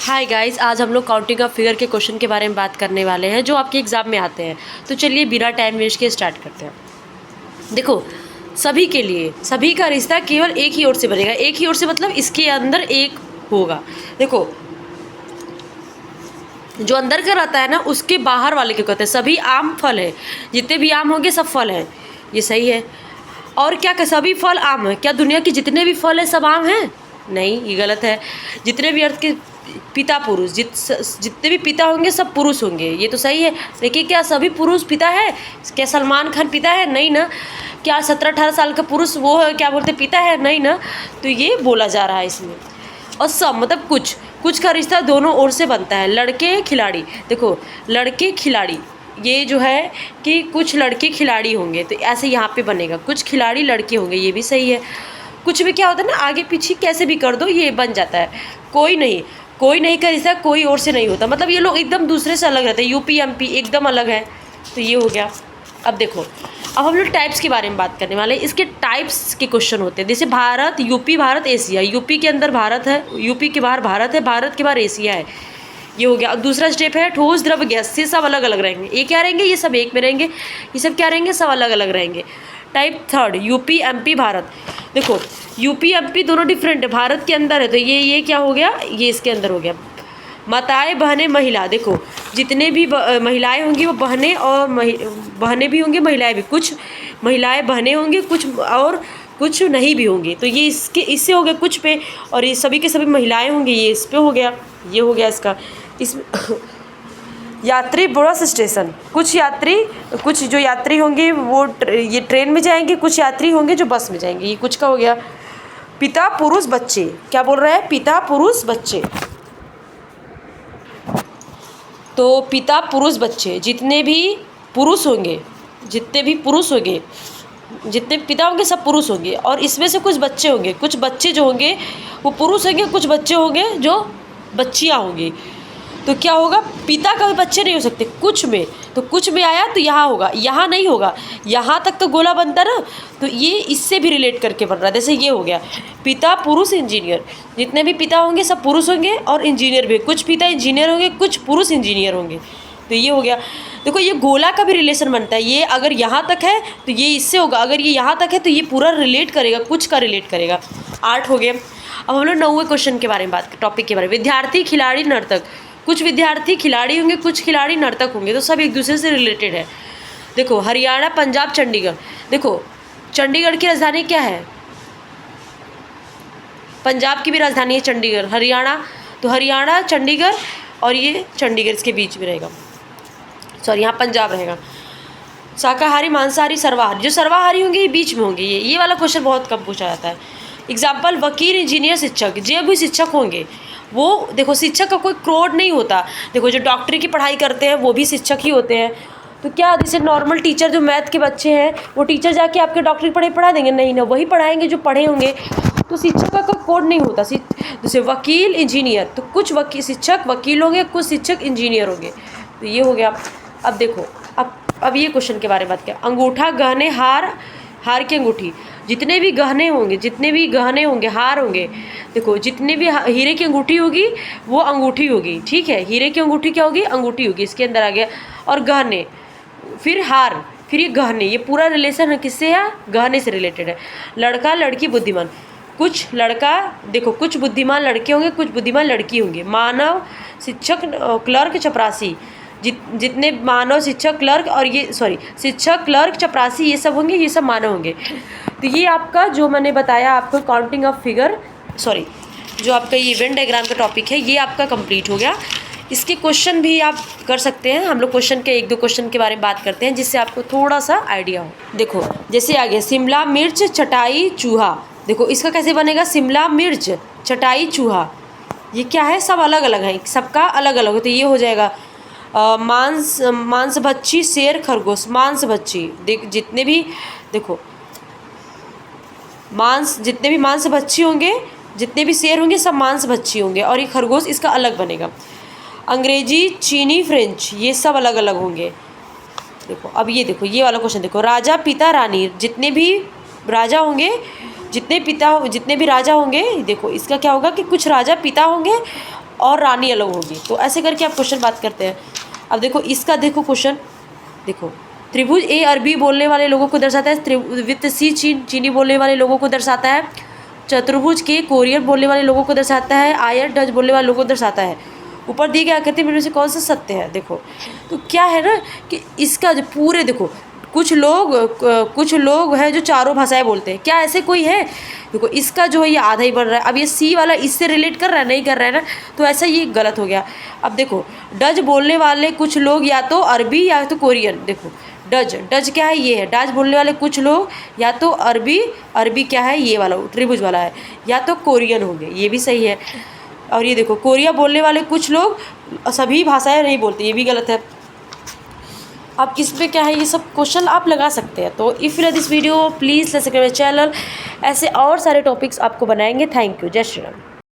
Hi guys, आज हम लोग काउंटिंग ऑफ फिगर के क्वेश्चन के बारे में बात करने वाले हैं जो आपके एग्ज़ाम में आते हैं। तो चलिए बिना टाइम वेस्ट के स्टार्ट करते हैं। देखो, सभी के लिए सभी का रिश्ता केवल एक ही ओर से बनेगा। एक ही ओर से मतलब इसके अंदर एक होगा। देखो, जो अंदर का रहता है ना उसके बाहर वाले को कहते हैं। सभी आम फल है, जितने भी आम होंगे सब फल हैं। ये सही है। और क्या सभी फल आम है? क्या दुनिया के जितने भी फल हैं सब आम हैं? नहीं, ये गलत है। जितने भी अर्थ के पिता पुरुष जितने भी पिता होंगे सब पुरुष होंगे, ये तो सही है। लेकिन क्या सभी पुरुष पिता है? क्या सलमान खान पिता है? नहीं ना। क्या 17-18 साल का पुरुष वो है क्या बोलते पिता है? नहीं ना। तो ये बोला जा रहा है इसमें। और सब मतलब कुछ का रिश्ता दोनों ओर से बनता है। लड़के खिलाड़ी, देखो लड़के खिलाड़ी, ये जो है कि कुछ लड़के खिलाड़ी होंगे तो ऐसे यहाँ पे बनेगा। कुछ खिलाड़ी लड़के होंगे, ये भी सही है। कुछ भी क्या होता है ना, आगे पीछे कैसे भी कर दो ये बन जाता है। कोई नहीं का रिश्ता कोई और से नहीं होता। मतलब ये लोग एकदम दूसरे से अलग रहते हैं। यूपी एमपी एकदम अलग है। तो ये हो गया। अब देखो, अब हम लोग टाइप्स के बारे में बात करने वाले हैं। इसके टाइप्स के क्वेश्चन होते हैं। जैसे Bharat, UP, Bharat, Asia. UP के अंदर भारत है, यूपी के बाहर भारत है, भारत के बाहर एशिया है। ये हो गया। अब दूसरा स्टेप है ठोस, द्रव, गैस। ये सब अलग अलग रहेंगे। ये क्या रहेंगे? ये सब एक में रहेंगे। ये सब क्या रहेंगे? सब अलग अलग रहेंगे। Type third, UP MP Bharat. देखो, यूपी एमपी दोनों डिफरेंट है, भारत के अंदर है। तो ये क्या हो गया? ये इसके अंदर हो गया। माताएं, बहनें, महिला। देखो, जितने भी महिलाएं होंगी वो बहनें, और बहनें भी होंगी, महिलाएं भी। कुछ महिलाएं बहनें होंगी, कुछ नहीं भी होंगी। तो ये इससे हो गया कुछ पे, और ये सभी के सभी महिलाएं होंगी, ये इस पे हो गया। ये हो गया इसका। इसमें यात्री, बस स्टेशन। कुछ जो यात्री होंगे वो ये ट्रेन में जाएंगे, कुछ यात्री होंगे जो बस में जाएंगे। ये कुछ का हो गया। पिता पुरुष बच्चे, क्या बोल रहा है? पिता पुरुष बच्चे। तो पिता पुरुष बच्चे, जितने भी पुरुष होंगे, जितने पिता होंगे सब पुरुष होंगे। और इसमें से कुछ बच्चे होंगे, कुछ बच्चे जो होंगे वो पुरुष होंगे, कुछ बच्चे होंगे जो बच्चियाँ होंगी। तो क्या होगा? पिता कभी बच्चे नहीं हो सकते कुछ में। तो कुछ में आया तो यहाँ होगा, यहाँ नहीं होगा। यहाँ तक तो गोला बनता ना। तो ये इससे भी रिलेट करके बन रहा है। जैसे ये हो गया पिता पुरुष इंजीनियर। जितने भी पिता होंगे सब पुरुष होंगे, और इंजीनियर भी। कुछ पिता इंजीनियर होंगे, कुछ पुरुष इंजीनियर होंगे। तो ये हो गया। देखो, ये गोला का भी रिलेशन बनता है। ये अगर यहाँ तक है तो ये इससे होगा, अगर ये यहाँ तक है तो ये पूरा रिलेट करेगा, कुछ का रिलेट करेगा। 8 हो गया। अब हम लोग 9वें क्वेश्चन के बारे में टॉपिक के बारे में। विद्यार्थी, खिलाड़ी, नर्तक। कुछ विद्यार्थी खिलाड़ी होंगे, कुछ खिलाड़ी नर्तक होंगे। तो सब एक दूसरे से रिलेटेड है। देखो, हरियाणा, पंजाब, चंडीगढ़। देखो, चंडीगढ़ की राजधानी क्या है? पंजाब की भी राजधानी है चंडीगढ़। हरियाणा, तो हरियाणा, चंडीगढ़, और ये चंडीगढ़ इसके बीच में रहेगा। सॉरी, यहाँ पंजाब रहेगा। शाकाहारी, मांसाहारी, सर्वाहारी। जो सर्वाहारी होंगे ये बीच में होंगे। ये वाला क्वेश्चन बहुत कम पूछा जाता है। एग्जाम्पल, वकील, इंजीनियर, शिक्षक। जो भी शिक्षक होंगे वो, देखो शिक्षक का कोई क्रोड नहीं होता। देखो, जो डॉक्टरी की पढ़ाई करते हैं वो भी शिक्षक ही होते हैं। तो क्या जैसे नॉर्मल टीचर जो मैथ के बच्चे हैं वो टीचर जाके आपके डॉक्टरी पढ़ा देंगे? नहीं ना, वही पढ़ाएंगे जो पढ़े होंगे। तो शिक्षक का कोई कोड नहीं होता। जैसे वकील, इंजीनियर, तो कुछ शिक्षक वकील होंगे, कुछ शिक्षक इंजीनियर होंगे। तो ये हो गया। अब देखो, अब ये क्वेश्चन के बारे में बात करें। अंगूठा, गहने, हार की अंगूठी। जितने भी गहने होंगे, हार होंगे। देखो, जितने भी हीरे की अंगूठी होगी वो अंगूठी होगी, ठीक है। हीरे की अंगूठी क्या होगी? अंगूठी होगी। इसके अंदर आ गया। और गहने, फिर हार, फिर ये गहने। ये पूरा रिलेशन है किससे है? गहने से रिलेटेड है। लड़का, लड़की, बुद्धिमान। कुछ बुद्धिमान लड़के होंगे, कुछ बुद्धिमान लड़की होंगी। मानव, शिक्षक, क्लर्क, चपरासी। जितने मानव, शिक्षक, क्लर्क, और ये शिक्षक, क्लर्क, चपरासी, ये सब होंगे, ये सब मानव होंगे। तो ये आपका जो मैंने बताया आपको काउंटिंग ऑफ फिगर, जो आपका ये इवेंट डायग्राम का टॉपिक है, ये आपका कंप्लीट हो गया। इसके क्वेश्चन भी आप कर सकते हैं। हम लोग क्वेश्चन के 1-2 क्वेश्चन के बारे में बात करते हैं जिससे आपको थोड़ा सा आइडिया हो। देखो, जैसे आ गया शिमला मिर्च, चटाई, चूहा। देखो, इसका कैसे बनेगा? शिमला मिर्च, चटाई, चूहा। ये क्या है? सब अलग अलग है, सबका अलग अलग है। तो ये हो जाएगा मांस भक्षी, शेर, खरगोश। मांस भक्षी, जितने भी मांस भक्षी होंगे, जितने भी शेर होंगे सब मांस भक्षी होंगे। और ये खरगोश इसका अलग बनेगा। अंग्रेजी, चीनी, फ्रेंच, ये सब अलग अलग होंगे। देखो, अब ये देखो, ये वाला क्वेश्चन देखो। राजा, पिता, रानी। जितने भी राजा होंगे, जितने भी राजा होंगे, देखो इसका क्या होगा कि कुछ राजा पिता होंगे और रानी अलग होगी। तो ऐसे करके आप क्वेश्चन बात करते हैं। अब देखो इसका देखो क्वेश्चन, देखो त्रिभुज ए अरबी बोलने वाले लोगों को दर्शाता है, वृत्त सी चीनी बोलने वाले लोगों को दर्शाता है, चतुर्भुज के कोरियन बोलने वाले लोगों को दर्शाता है, आयर डच बोलने वाले लोगों को दर्शाता है। ऊपर दी गई आकृति में से कौन सा सत्य है। देखो तो क्या है ना कि इसका जो पूरे देखो कुछ लोग हैं जो चारों भाषाएं बोलते हैं, क्या ऐसे कोई है। देखो इसका जो है ये आधा ही बन रहा है। अब ये सी वाला इससे रिलेट कर रहा है, नहीं कर रहा है ना, तो ऐसा ये गलत हो गया। अब देखो डच बोलने वाले कुछ लोग या तो अरबी या तो कोरियन, देखो डच क्या है, ये है डच बोलने वाले कुछ लोग या तो अरबी क्या है, ये वाला त्रिभुज वाला है, या तो कोरियन होंगे, ये भी सही है। और ये देखो कोरिया बोलने वाले कुछ लोग सभी भाषाएं नहीं बोलते, ये भी गलत है। अब किस पे क्या है, ये सब क्वेश्चन आप लगा सकते हैं। तो if you like this video please subscribe my channel, ऐसे और सारे टॉपिक्स आपको बनाएंगे। थैंक यू, जय श्री राम।